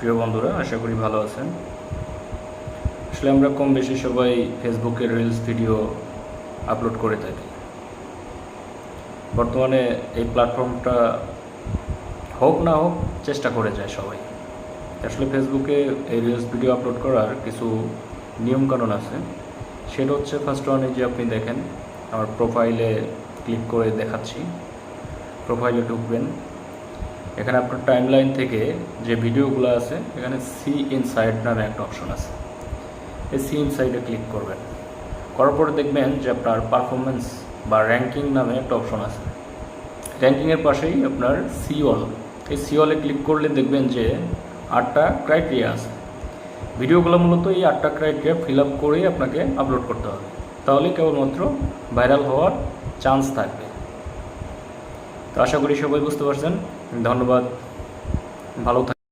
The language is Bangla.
প্রিয় বন্ধুরা, আশা করি ভালো আছেন। আসলে আমরা কম বেশি সবাই ফেসবুকে রিলস ভিডিও আপলোড করে থাকি। বর্তমানে এই প্ল্যাটফর্মটা হোক না হোক চেষ্টা করে যায় সবাই। আসলে ফেসবুকে এই রিলস ভিডিও আপলোড করার কিছু নিয়মকানুন আছে। সেটা হচ্ছে ফার্স্ট ওয়ানে যে আপনি দেখেন, আমার প্রোফাইলে ক্লিক করে দেখাচ্ছি। প্রোফাইলে ঢুকবেন, এখানে আপনার টাইমলাইন থেকে যে ভিডিওগুলো আছে এখানে সি ইনসাইড নামে একটা অপশন আছে। এই সি ইনসাইডে ক্লিক করবেন। করার পরে দেখবেন যে আপনার পারফরমেন্স বা র্যাঙ্কিং নামে একটা অপশন আছে। র্যাঙ্কিংয়ের পাশেই আপনার সি অল, এই সি অলে ক্লিক করলে দেখবেন যে 8টা ক্রাইটেরিয়া আছে। ভিডিওগুলো মূলত এই 8টা ক্রাইটেরিয়া ফিল আপ করেই আপনাকে আপলোড করতে হবে, তাহলে কেবলমাত্র ভাইরাল হওয়ার চান্স থাকবে। তো আশা করি সবাই বুঝতে পারছেন। ধন্যবাদ, ভালো থাকবেন।